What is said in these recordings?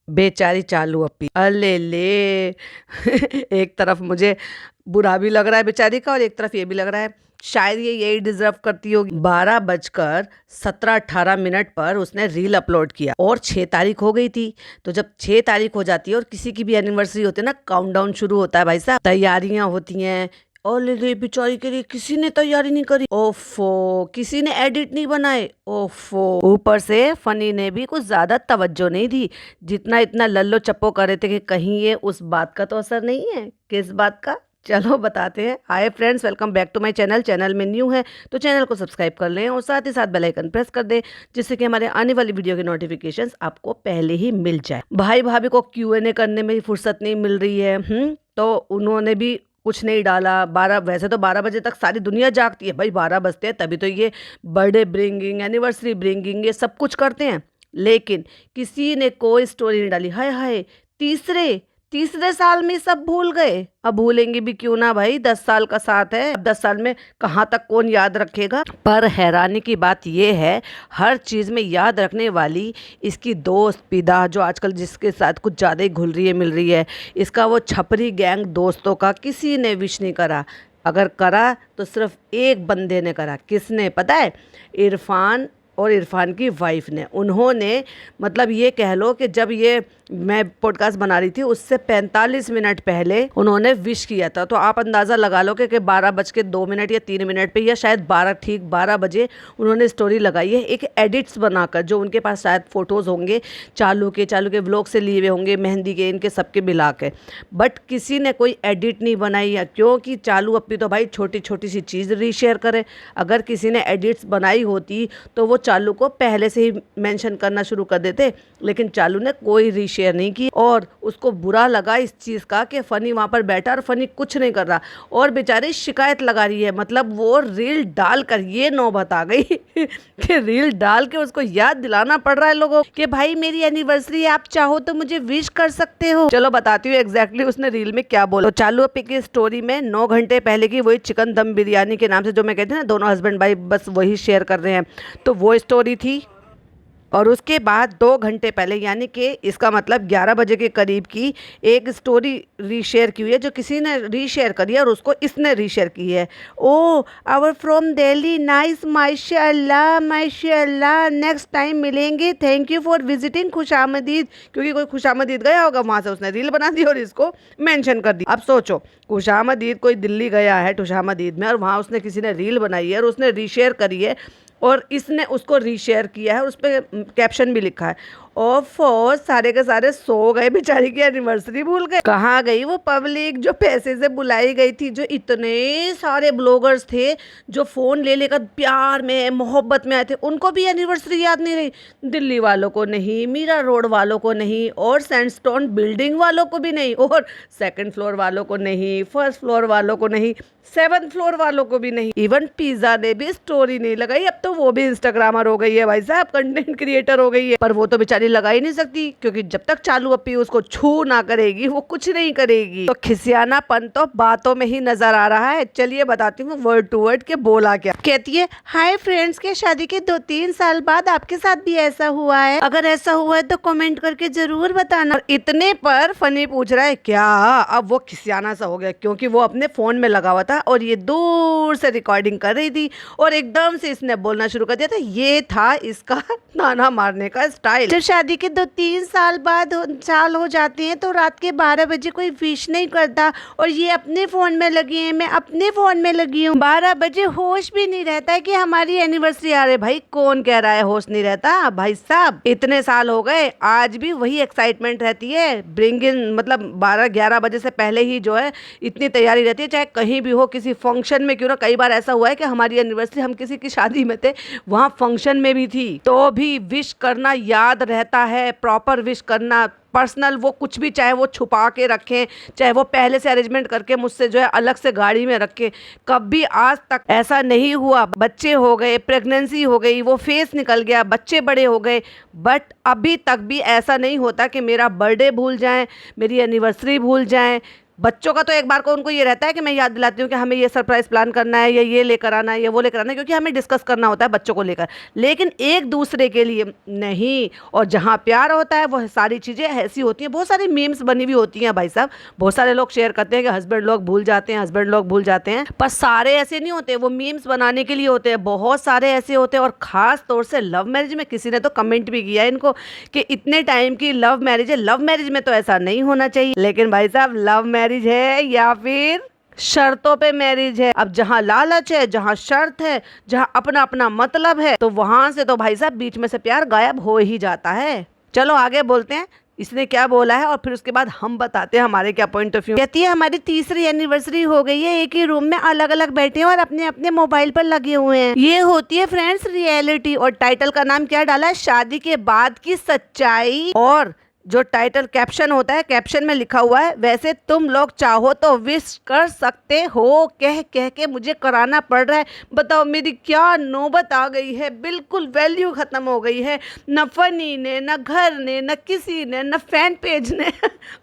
बेचारी चालू अप्पी, अले ले एक तरफ मुझे बुरा भी लग रहा है बेचारी का और एक तरफ ये भी लग रहा है शायद ये यही डिजर्व करती होगी। 12:17-18 पर उसने रील अपलोड किया और 6 तारीख हो गई थी। तो जब 6 तारीख हो जाती है और किसी की भी एनिवर्सरी होती है ना, काउंटडाउन शुरू होता है भाई साहब, तैयारियां होती हैं। और ले बेचारी के लिए किसी ने तैयारी नहीं करी, ओफो, किसी ने एडिट नहीं बनाए, ओफो, ऊपर से फनी ने भी कुछ ज्यादा तवज्जो नहीं दी, जितना इतना लल्लो चप्पो कर रहे थे कि कहीं ये उस बात का तो असर नहीं है। किस बात का, चलो बताते हैं। Hi friends, welcome back to my channel. Channel में न्यू है तो चैनल को सब्सक्राइब कर लें और साथ ही साथ बेल आइकन प्रेस कर दें, जिससे कि हमारे आने वाली वीडियो के नोटिफिकेशंस आपको पहले ही मिल जाए। भाई भाभी को Q&A करने में फुर्सत नहीं मिल रही है, तो उन्होंने भी कुछ नहीं डाला। 12, वैसे तो 12 बजे तक सारी दुनिया जागती है भाई, 12 बजते हैं तभी तो ये बर्थडे ब्रिंगिंग, एनिवर्सरी ब्रिंगिंग, ये सब कुछ करते हैं, लेकिन किसी ने कोई स्टोरी नहीं डाली। हाय हाय, तीसरे तीसरे साल में सब भूल गए। अब भूलेंगे भी क्यों ना भाई, 10 साल का साथ है, अब 10 साल में कहाँ तक कौन याद रखेगा। पर हैरानी की बात यह है, हर चीज में याद रखने वाली इसकी दोस्त पिदा, जो आजकल जिसके साथ कुछ ज्यादा ही घुल रही है मिल रही है, इसका वो छपरी गैंग दोस्तों का किसी ने विश नहीं करा। अगर करा तो सिर्फ एक बंदे ने करा। किसने पता है? इरफान और इरफान की वाइफ ने। उन्होंने, मतलब ये कह लो कि जब ये मैं पॉडकास्ट बना रही थी उससे 45 मिनट पहले उन्होंने विश किया था। तो आप अंदाज़ा लगा लो कि 12:02 या 3 पे, या शायद 12 बजे उन्होंने स्टोरी लगाई है, एक एडिट्स बनाकर, जो उनके पास शायद फ़ोटोज़ होंगे चालू के व्लॉग से लिए हुए होंगे, मेहंदी के, इनके सबके मिला के। बट किसी ने कोई एडिट नहीं बनाई है, क्योंकि चालू अपनी तो भाई छोटी छोटी सी चीज़ रीशेयर करे। अगर किसी ने एडिट्स बनाई होती तो वो चालू को पहले से ही मेंशन करना शुरू कर देते, लेकिन चालू ने कोई रीशेयर नहीं की। और उसको बुरा लगा इस चीज़ का कि फ़नी वहाँ पर बैठा और फ़नी कुछ नहीं कर रहा, और बेचारी शिकायत लगा रही है। मतलब वो रील डाल कर ये नौबत आ गई कि रील डाल के उसको याद दिलाना पड़ रहा है लोगों कि भाई मेरी एनिवर्सरी है, आप चाहो तो मुझे विश कर सकते हो। चलो बताती हूँ एग्जैक्टली उसने रील में क्या बोला। तो चालू अपी की स्टोरी में 9 घंटे पहले की वही चिकन दम बिरयानी के नाम से, जो मैं कहती हूँ ना, दोनों हस्बैंड वाइफ बस वही शेयर कर रहे हैं, तो वो स्टोरी थी। और उसके बाद 2 घंटे पहले, यानी कि इसका मतलब 11 बजे के करीब की एक स्टोरी रीशेयर की हुई है, जो किसी ने रीशेयर करी है और उसको इसने रीशेयर की है। ओ आवर फ्रॉम दिल्ली, नाइस, माशाल्लाह माशाल्लाह, नेक्स्ट टाइम मिलेंगे, थैंक यू फॉर विजिटिंग खुशामदीद। क्योंकि कोई खुशामदीद गया होगा, वहाँ से उसने रील बना दी और इसको मेंशन कर दी। अब सोचो, खुशामदीद कोई दिल्ली गया है खुशामदीद में, और वहाँ उसने किसी ने रील बनाई है और उसने रीशेयर करी है, और इसने उसको रीशेयर किया है और उस पर कैप्शन भी लिखा है। ओफो, सारे के सारे सो गए, बेचारी की एनिवर्सरी भूल गए। कहाँ गई वो पब्लिक जो पैसे से बुलाई गई थी, जो इतने सारे ब्लॉगर्स थे जो फ़ोन ले लेकर प्यार में मोहब्बत में आए थे, उनको भी एनिवर्सरी याद नहीं रही। दिल्ली वालों को नहीं, मीरा रोड वालों को नहीं, और सैंडस्टोन बिल्डिंग वालों को भी नहीं, और 2nd फ्लोर वालों को नहीं, 1st फ्लोर वालों को नहीं, 7th फ्लोर वालों को भी नहीं, इवन पिज्जा ने भी स्टोरी नहीं लगाई। अब तो वो भी इंस्टाग्रामर हो गई है भाई साहब, कंटेंट क्रिएटर हो गई है। पर वो तो बेचारी लगा ही नहीं सकती, क्योंकि जब तक चालू अपी उसको छू ना करेगी वो कुछ नहीं करेगी। तो खिसियानापन तो बातों में ही नजर आ रहा है। चलिए बताती हूँ वर्ड टू वर्ड के बोला क्या। कहती है, हाय फ्रेंड्स, के शादी के 2-3 साल बाद आपके साथ भी ऐसा हुआ है? अगर ऐसा हुआ है तो कमेंट करके जरूर बताना। और इतने पर फनी पूछ रहा है क्या? अब वो खिसियाना सा हो गया, क्योंकि वो अपने फोन में लगा हुआ था और ये दूर से रिकॉर्डिंग कर रही थी, और एकदम से इसने बोलना शुरू कर दिया था। ये था इसका ताना मारने का स्टाइल। जब शादी के 2-3 साल हो जाते हैं तो रात के 12 बजे कोई विश नहीं करता, और ये अपने फोन में लगी है, मैं अपने फोन में लगी हूँ। 12 बजे होश भी नहीं रहता है कि हमारी एनिवर्सरी आ रही है। भाई कौन कह रहा है होश नहीं रहता? भाई साहब इतने साल हो गए, आज भी वही एक्साइटमेंट रहती है। ब्रिंग इन, मतलब 12-11 बजे से पहले ही जो है इतनी तैयारी रहती है, चाहे कहीं भी हो, किसी फंक्शन में क्यों ना। कई बार ऐसा हुआ है कि हमारी एनिवर्सरी, हम किसी की शादी में थे, वहाँ फंक्शन में भी थी, तो भी विश करना याद रहता है, प्रॉपर विश करना, पर्सनल, वो कुछ भी, चाहे वो छुपा के रखें, चाहे वो पहले से अरेंजमेंट करके मुझसे जो है अलग से गाड़ी में रखें। कभी आज तक ऐसा नहीं हुआ। बच्चे हो गए, प्रेगनेंसी हो गई, वो फेस निकल गया, बच्चे बड़े हो गए, बट अभी तक भी ऐसा नहीं होता कि मेरा बर्थडे भूल जाएं, मेरी एनिवर्सरी भूल जाएं। बच्चों का तो एक बार को उनको ये रहता है कि मैं याद दिलाती हूँ कि हमें ये सरप्राइज प्लान करना है, या ये लेकर आना है, या वो लेकर आना है, क्योंकि हमें डिस्कस करना होता है बच्चों को लेकर, लेकिन एक दूसरे के लिए नहीं। और जहाँ प्यार होता है वो सारी चीज़ें ऐसी होती हैं। बहुत सारी मीम्स बनी हुई होती हैं भाई साहब, बहुत सारे लोग शेयर करते हैं कि हस्बैंड लोग भूल जाते हैं, हस्बैंड लोग भूल जाते हैं, पर सारे ऐसे नहीं होते, वो मीम्स बनाने के लिए होते हैं। बहुत सारे ऐसे होते हैं, और ख़ास तौर से लव मैरिज में। किसी ने तो कमेंट भी किया है इनको कि इतने टाइम की लव मैरिज है, लव मैरिज में तो ऐसा नहीं होना चाहिए। लेकिन भाई साहब, लव मैरिज है या फिर शर्तों पे मैरिज है। अब जहाँ लालच है, जहाँ शर्त है, जहाँ अपना अपना मतलब है, तो वहां से तो भाई साहब बीच में से प्यार गायब हो ही जाता है। चलो आगे बोलते हैं इसने क्या बोला है, और फिर उसके बाद हम बताते हैं हमारे क्या पॉइंट ऑफ व्यू। कहती है हमारी 3री एनिवर्सरी हो गई है, एक ही रूम में अलग अलग बैठे हैं और अपने अपने मोबाइल पर लगे हुए हैं। ये होती है फ्रेंड्स रियलिटी। और टाइटल का नाम क्या डाला है, शादी के बाद की सच्चाई। और जो टाइटल कैप्शन होता है, कैप्शन में लिखा हुआ है, वैसे तुम लोग चाहो तो विश कर सकते हो। कह कह के मुझे कराना पड़ रहा है। बताओ मेरी क्या नौबत आ गई है। बिल्कुल वैल्यू खत्म हो गई है। न फनी ने, न घर ने, न किसी ने, न फैन पेज ने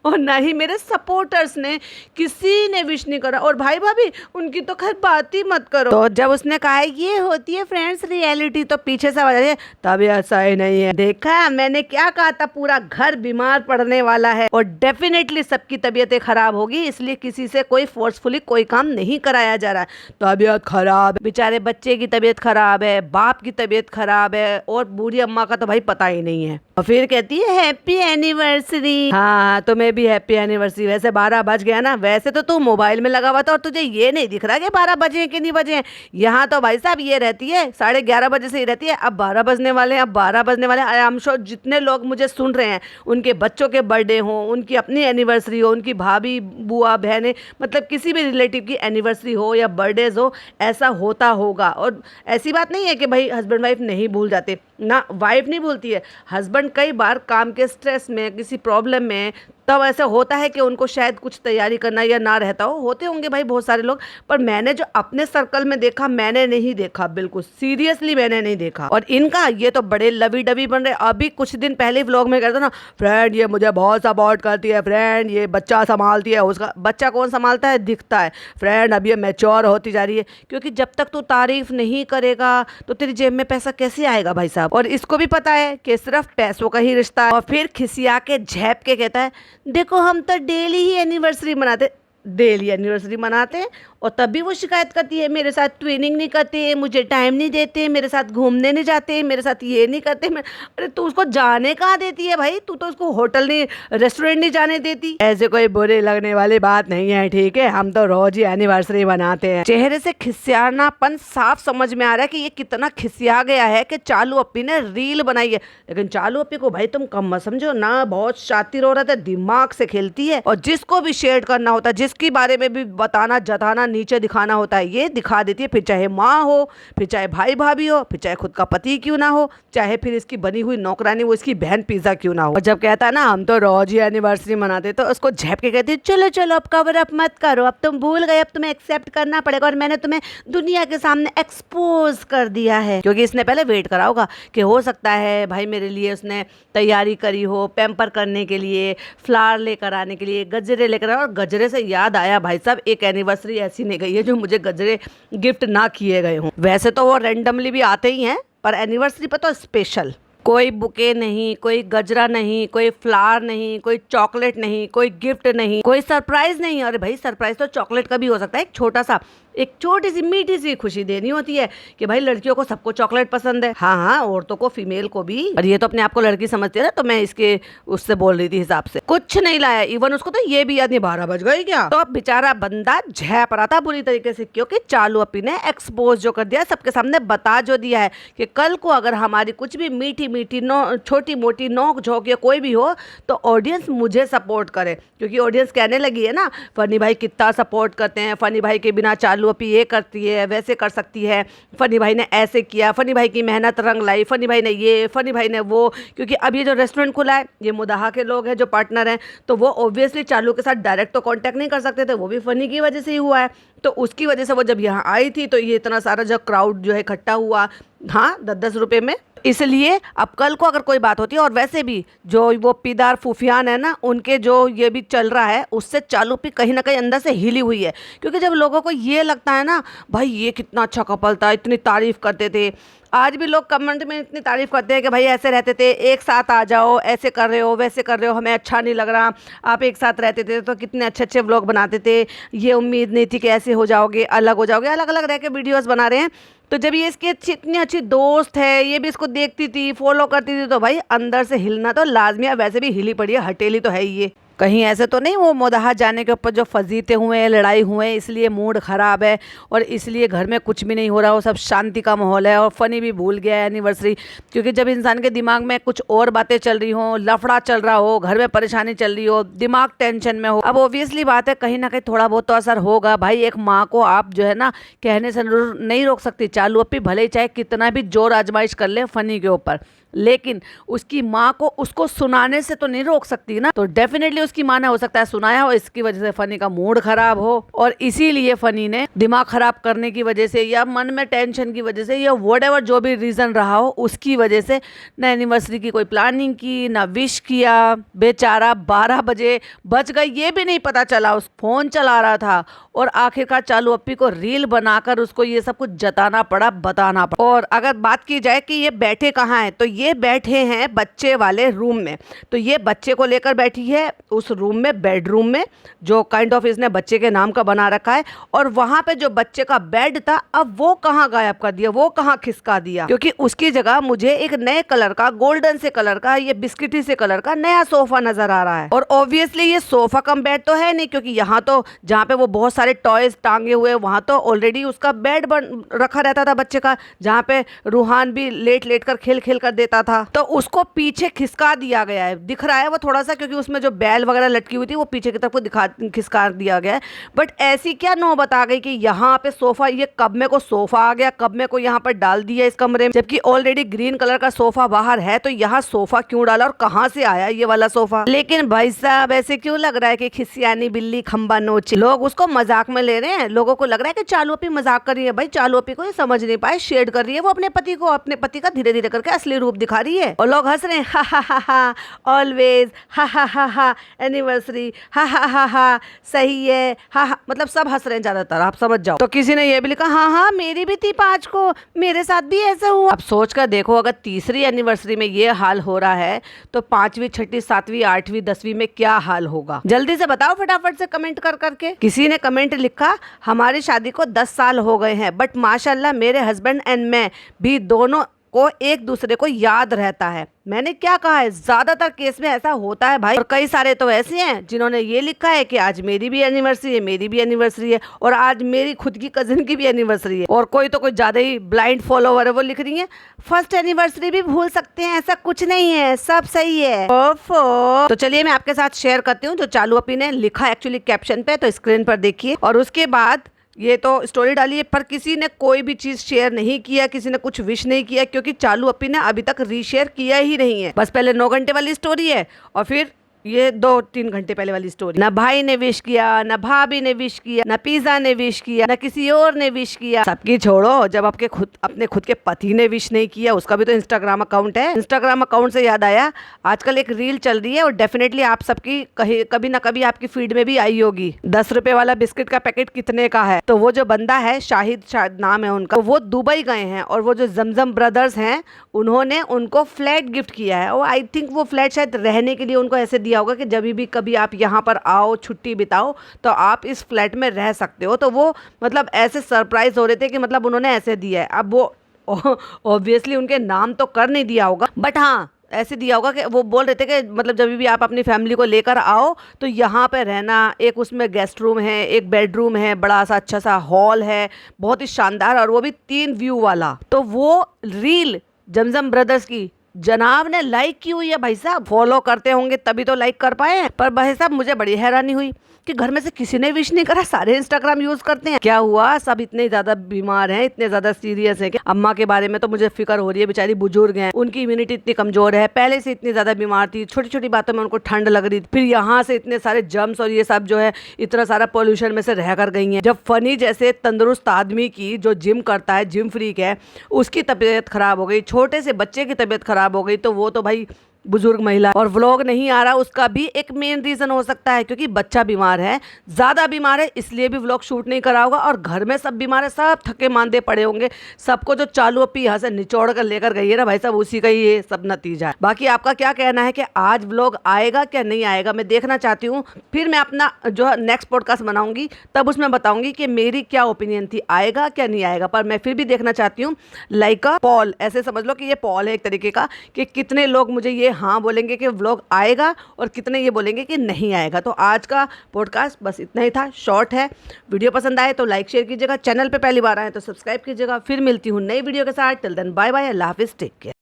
और न ही मेरे सपोर्टर्स ने, किसी ने विश नहीं करा। और भाई भाभी उनकी तो खैर बात ही मत करो। तो जब उसने कहा है ये होती है फ्रेंड्स रियलिटी, तो पीछे से आवाज आई है, तभी ऐसा ही नहीं है। देखा मैंने क्या कहा था, पूरा घर बीमार पड़ने वाला है और डेफिनेटली सबकी तबीयतें खराब होगी, इसलिए किसी से कोई फोर्सफुली कोई काम नहीं कराया जा रहा है। तबीयत खराब, बेचारे बच्चे की तबीयत खराब है, बाप की तबीयत खराब है, और बूढ़ी अम्मा का तो भाई पता ही नहीं है। और फिर कहती है हैप्पी एनिवर्सरी। हाँ तुम्हें भी हैप्पी एनिवर्सरी। वैसे 12 बज गया ना, वैसे तो तू मोबाइल में लगा हुआ था और तुझे ये नहीं दिख रहा कि 12 बजे कि नहीं बजे। यहाँ तो भाई साहब ये रहती है 11:30 बजे से ही रहती है। अब 12 बजने वाले हैं, अब 12 बजने वाले हैं। आई एम श्योर जितने लोग मुझे सुन रहे हैं, उनके बच्चों के बर्थडे हो, उनकी अपनी एनिवर्सरी हो, उनकी भाभी बुआ बहनें, मतलब किसी भी रिलेटिव की एनिवर्सरी हो या बर्थडेज हो, ऐसा होता होगा। और ऐसी बात नहीं है कि भाई हस्बैंड वाइफ नहीं भूल जाते ना, वाइफ नहीं भूलती है, हस्बैंड कई बार काम के स्ट्रेस में, किसी प्रॉब्लम में, तब ऐसा होता है कि उनको शायद कुछ तैयारी करना या ना रहता हो, होते होंगे भाई बहुत सारे लोग। पर मैंने जो अपने सर्कल में देखा, मैंने नहीं देखा, बिल्कुल सीरियसली मैंने नहीं देखा। और इनका ये तो बड़े लवी डबी बन रहे। अभी कुछ दिन पहले व्लॉग में कहता ना, फ्रेंड ये मुझे बहुत सपोर्ट करती है, फ्रेंड ये बच्चा संभालती है। उसका बच्चा कौन संभालता है, दिखता है। फ्रेंड अब ये मैच्योर होती जा रही है, क्योंकि जब तक तू तारीफ नहीं करेगा तो तेरी जेब में पैसा कैसे आएगा भाई साहब। और इसको भी पता है कि सिर्फ पैसों का ही रिश्ता है। और फिर खिसिया के झेप के कहता है, देखो हम तो डेली ही एनिवर्सरी मनाते, डेली एनिवर्सरी मनाते हैं, और तब भी वो शिकायत करती है मेरे साथ ट्विनिंग नहीं करते, मुझे टाइम नहीं देते, मेरे साथ घूमने नहीं जाते, मेरे साथ ये नहीं करते। अरे तू उसको जाने कहाँ देती है भाई, तू तो उसको होटल नहीं, रेस्टोरेंट नहीं जाने देती। ऐसे कोई बुरे लगने वाली बात नहीं है, ठीक है, हम तो रोज ही एनिवर्सरी मनाते हैं। चेहरे से खिसियानापन साफ समझ में आ रहा है कि ये कितना खिसिया गया है कि चालू अप्पी ने रील बनाई है। लेकिन चालू अप्पी को भाई तुम कम मत समझो ना, बहुत शातिर औरत है, दिमाग से खेलती है। और जिसको भी शेयर करना होता है, जिसके बारे में भी बताना जताना नीचे दिखाना होता है, ये दिखा देती है। फिर चाहे माँ हो, फिर चाहे भाई भाभी हो, फिर चाहे खुद का पति क्यों ना हो, चाहे फिर इसकी बनी हुई नौकरानी वो इसकी बहन पिज्जा क्यों ना हो। और जब कहता है ना हम तो रोज ही एनिवर्सरी मनाते, तो उसको झेप के कहती है, चलो चलो अब कवर अप मत करो, अब तुम भूल गए, अब तुम्हें एक्सेप्ट करना पड़ेगा, और मैंने तुम्हें दुनिया के सामने एक्सपोज कर दिया है। क्योंकि इसने पहले वेट करा होगा कि हो सकता है भाई मेरे लिए उसने तैयारी करी हो, पैम्पर करने के लिए, फ्लावर लेकर आने के लिए, गजरे लेकर आए। और गजरे से याद आया भाई साहब, एक एनिवर्सरी ऐसी नहीं गई है जो मुझे गजरे गिफ्ट ना किए गए हों। वैसे तो वो रैंडमली भी आते ही हैं, पर एनिवर्सरी पर तो स्पेशल। कोई बुके नहीं, कोई गजरा नहीं, कोई फ्लावर नहीं, कोई चॉकलेट नहीं, कोई गिफ्ट नहीं, कोई सरप्राइज नहीं। अरे भाई सरप्राइज तो चॉकलेट का भी हो सकता है, एक छोटा सा, एक छोटी सी मीठी सी खुशी देनी होती है कि भाई लड़कियों को सबको चॉकलेट पसंद है। हाँ हाँ, औरतों को, फीमेल को भी। और ये तो अपने आप को लड़की समझती है ना, तो मैं इसके उससे बोल रही थी हिसाब से। कुछ नहीं लाया, इवन उसको तो ये भी याद नहीं 12 बज गए क्या। तो अब बेचारा बंदा झेप रहा था बुरी तरीके से, क्योंकि चालू अप्पी ने एक्सपोज जो कर दिया, सबके सामने बता जो दिया है कि कल को अगर हमारी कुछ भी मीठी मीठी छोटी मोटी नोक झोंक या कोई भी हो, तो ऑडियंस मुझे सपोर्ट करे। क्योंकि ऑडियंस कहने लगी है ना, फनी भाई कितना सपोर्ट करते हैं, फनी भाई के बिना चालू अप्पी ये करती है, वैसे कर सकती है, फनी भाई ने ऐसे किया, फनी भाई की मेहनत रंग लाई, फनी भाई ने ये, फनी भाई ने वो। क्योंकि अब ये जो रेस्टोरेंट खुला है, ये मुदाहा के लोग हैं जो पार्टनर हैं, तो वो ऑब्वियसली चालू के साथ डायरेक्ट तो कांटेक्ट नहीं कर सकते थे, वो भी फनी की वजह से ही हुआ है। तो उसकी वजह से वो जब यहाँ आई थी, तो ये इतना सारा जो क्राउड जो है इकट्ठा हुआ, हाँ 10-10 रुपये में, इसलिए अब कल को अगर कोई बात होती है, और वैसे भी जो वो पीदार फूफियान है ना, उनके जो ये भी चल रहा है उससे चालू कहीं ना कहीं अंदर से हिली हुई है। क्योंकि जब लोगों को ये लगता है ना भाई ये कितना अच्छा कपल था, इतनी तारीफ करते थे, आज भी लोग कमेंट में इतनी तारीफ करते हैं कि भाई ऐसे रहते थे, एक साथ आ जाओ, ऐसे कर रहे हो, वैसे कर रहे हो, हमें अच्छा नहीं लग रहा, आप एक साथ रहते थे तो कितने अच्छे अच्छे व्लॉग बनाते थे, ये उम्मीद नहीं थी कि ऐसे हो जाओगे, अलग हो जाओगे, अलग अलग रह के वीडियोज़ बना रहे हैं। तो जब ये इसकी इतनी अच्छी दोस्त है, ये भी इसको देखती थी, फॉलो करती थी, तो भाई अंदर से हिलना तो लाजमी है। वैसे भी हिली पड़ी है, हटेली तो है ही ये। कहीं ऐसे तो नहीं वो मोदाहा जाने के ऊपर जो फजीते हुए हैं, लड़ाई हुए हैं, इसलिए मूड ख़राब है और इसलिए घर में कुछ भी नहीं हो रहा हो, सब शांति का माहौल है और फ़नी भी भूल गया है एनिवर्सरी। क्योंकि जब इंसान के दिमाग में कुछ और बातें चल रही हों, लफड़ा चल रहा हो, घर में परेशानी चल रही हो, दिमाग टेंशन में हो, अब ऑब्वियसली बात है कहीं ना कहीं थोड़ा बहुत तो असर होगा। भाई एक माँ को आप जो है ना कहने से नहीं रोक सकती। चालू अपी भले ही चाहे कितना भी जोर आजमाइश कर ले फ़नी के ऊपर, लेकिन उसकी माँ को उसको सुनाने से तो नहीं रोक सकती ना। तो डेफिनेटली उसकी माँ ने हो सकता है सुनाया हो, इसकी वजह से फनी का मूड खराब हो और इसीलिए फनी ने दिमाग खराब करने की वजह से या मन में टेंशन की वजह से या व्हाटएवर जो भी रीजन रहा हो, उसकी वजह से न एनिवर्सरी की कोई प्लानिंग की, ना विश किया। बेचारा 12 बजे बज गए ये भी नहीं पता चला, उस फोन चला रहा था और आखिरकार चालू अप्पी को रील बनाकर उसको ये सब कुछ जताना पड़ा, बताना पड़ा। और अगर बात की जाए कि ये बैठे कहाँ हैं, तो ये बैठे हैं बच्चे वाले रूम में। तो ये बच्चे को लेकर बैठी है उस रूम में, बेडरूम में, जो काइंड ऑफ इसने बच्चे के नाम का बना रखा है। और वहां पे जो बच्चे का बेड था, अब वो कहाँ गायब कर दिया, वो कहाँ खिसका दिया, क्योंकि उसकी जगह मुझे एक नए कलर का, गोल्डन से कलर का, ये बिस्किटी से कलर का नया सोफा नजर आ रहा है। और ऑब्वियसली ये सोफा कम बेड तो है नहीं, क्योंकि यहाँ तो जहाँ पे वो बहुत सारे टॉयज टांगे हुए, वहां तो ऑलरेडी उसका बेड बन रखा रहता था बच्चे का, जहाँ पे रूहान भी लेट लेट कर खेल खेल कर देता था। तो उसको पीछे खिसका दिया गया है, दिख रहा है वो थोड़ा सा, क्योंकि उसमें जो बैल वगैरह लटकी हुई थी वो पीछे की तरफ को खिसका दिया गया है। बट ऐसी क्या नौबत आ गई कि यहाँ पे सोफा, ये कब में को सोफा आ गया, कब में को यहाँ पर डाल दिया इस कमरे में, जबकि ऑलरेडी ग्रीन कलर का सोफा बाहर है। तो यहाँ सोफा क्यों डाला और कहाँ से आया ये वाला सोफा? लेकिन भाई साहब ऐसे क्यों लग रहा है कि खिसियानी बिल्ली खंबा नोचे, लोग उसको मजाक में ले रहे हैं। लोगों को लग रहा है कि चालू अपी मजाक कर रही है। भाई चालू अपी को ये समझ नहीं पाए, शेड कर रही है वो अपने पति को, अपने पति का धीरे धीरे करके असली रूप दिखा रही है। और लोग हंस रहे हैं, हा हा हा हा, ऑलवेज हा हा हा हा, एनिवर्सरी हा हा हा हा, सही है हा हा, मतलब सब हंस रहे हैं ज्यादातर, आप समझ जाओ। तो किसी ने ये भी लिखा, हाँ हाँ मेरी भी थी 5 को, मेरे साथ भी ऐसा हुआ। अब सोच कर देखो, अगर तीसरी एनिवर्सरी में ये हाल हो रहा है तो 5वीं, 6वीं, 7वीं, 8वीं, 10वीं में क्या हाल होगा? जल्दी से बताओ फटाफट से कमेंट कर करके। किसी ने कमेंट लिखा, हमारी शादी को 10 साल हो गए हैं, बट माशाल्लाह मेरे हस्बैंड एंड मैं भी दोनों को एक दूसरे को याद रहता है। मैंने क्या कहा है, ज्यादातर केस में ऐसा होता है भाई। और कई सारे तो ऐसे हैं जिन्होंने ये लिखा है कि आज मेरी भी एनिवर्सरी है, मेरी भी एनिवर्सरी है, और आज मेरी खुद की कजिन की भी एनिवर्सरी है। और कोई तो कोई ज्यादा ही ब्लाइंड फॉलोवर है, वो लिख रही है फर्स्ट एनिवर्सरी भी भूल सकते हैं, ऐसा कुछ नहीं है, सब सही है। ओफो। तो चलिए मैं आपके साथ शेयर करती हूँ जो चालू अपी ने लिखा एक्चुअली कैप्शन पे, तो स्क्रीन पर देखिए। और उसके बाद ये तो स्टोरी डाली है, पर किसी ने कोई भी चीज़ शेयर नहीं किया, किसी ने कुछ विश नहीं किया, क्योंकि चालू अपी ने अभी तक रीशेयर किया ही नहीं है। बस पहले 9 घंटे वाली स्टोरी है और फिर ये 2-3 घंटे पहले वाली स्टोरी। ना भाई ने विश किया, ना भाभी ने विश किया, ना पिज़्ज़ा ने विश किया, ना किसी और ने विश किया। सबकी छोड़ो, जब आपके अपने खुद के पति ने विश नहीं किया, उसका भी तो इंस्टाग्राम अकाउंट है। इंस्टाग्राम अकाउंट से याद आया, आजकल एक रील चल रही है और डेफिनेटली आप सबकी कभी ना कभी आपकी फीड में भी आई होगी। 10 रुपए वाला बिस्किट का पैकेट कितने का है? तो वो जो बंदा है, शाहिद शायद नाम है उनका, वो दुबई गए हैं और वो जो जमजम ब्रदर्स हैं उन्होंने उनको फ्लैट गिफ्ट किया है। और आई थिंक वो फ्लैट शायद रहने के लिए उनको ऐसे दिया होगा कि जब भी कभी आप यहाँ पर आओ, छुट्टी बिताओ, तो आप इस फ्लैट में रह सकते हो। तो वो मतलब ऐसे सरप्राइज हो रहे थे कि मतलब उन्होंने ऐसे दिया है। अब वो ऑब्वियसली उनके नाम तो कर नहीं दिया होगा, बट हाँ ऐसे दिया होगा कि वो बोल रहे थे कि मतलब जब भी आप अपनी फैमिली को लेकर आओ तो यहाँ पे रहना। एक उसमें गेस्ट रूम है, एक बेडरूम है, बड़ा सा अच्छा सा हॉल है, बहुत ही शानदार, और वो भी 3 व्यू वाला। तो वो रील जमजम ब्रदर्स की जनाब ने लाइक की हुई है भाई साहब, फॉलो करते होंगे तभी तो लाइक कर पाए हैं। पर भाई साहब मुझे बड़ी हैरानी हुई कि घर में से किसी ने विश नहीं करा, सारे इंस्टाग्राम यूज करते हैं। क्या हुआ, सब इतने ज्यादा बीमार हैं, इतने ज्यादा सीरियस हैं कि अम्मा के बारे में तो मुझे फिक्र हो रही है, बेचारी बुजुर्ग हैं, उनकी इम्यूनिटी इतनी कमजोर है, पहले से इतनी ज्यादा बीमार थी, छोटी छोटी बातों में उनको ठंड लग रही थी, फिर यहाँ से इतने सारे जर्म्स और ये सब जो है इतना सारा पोल्यूशन में से रह कर गई हैं। जब फनी जैसे तंदुरुस्त आदमी की, जो जिम करता है, जिम फ्रीक है, उसकी तबीयत खराब हो गई, छोटे से बच्चे की तबीयत खराब हो गई, तो वो तो भाई बुजुर्ग महिला और व्लॉग नहीं आ रहा, उसका भी एक मेन रीजन हो सकता है क्योंकि बच्चा बीमार है, ज्यादा बीमार है, इसलिए भी व्लॉग शूट नहीं करा होगा। और घर में सब बीमार है, सब थके मांदे पड़े होंगे, सबको जो चालू अपी यहाँ से निचोड़ कर लेकर गई है ना भाई साहब, उसी का ही ये सब नतीजा है। बाकी आपका क्या कहना है कि आज व्लॉग आएगा क्या नहीं आएगा, मैं देखना चाहती हूँ। फिर मैं अपना जो है नेक्स्ट पॉडकास्ट बनाऊंगी, तब उसमें बताऊंगी कि मेरी क्या ओपिनियन थी, आएगा क्या नहीं आएगा। पर मैं फिर भी देखना चाहती हूँ, लाइक अ पॉल, ऐसे समझ लो कि ये पॉल है एक तरीके का, कि कितने लोग मुझे ये हाँ बोलेंगे कि व्लॉग आएगा और कितने ये बोलेंगे कि नहीं आएगा। तो आज का पॉडकास्ट बस इतना ही था, शॉर्ट है। वीडियो पसंद आए तो लाइक शेयर कीजिएगा, चैनल पे पहली बार आए तो सब्सक्राइब कीजिएगा। फिर मिलती हूँ नई वीडियो के साथ, टिल देन बाय बाय, अल्लाह हाफिज़, टेक केयर।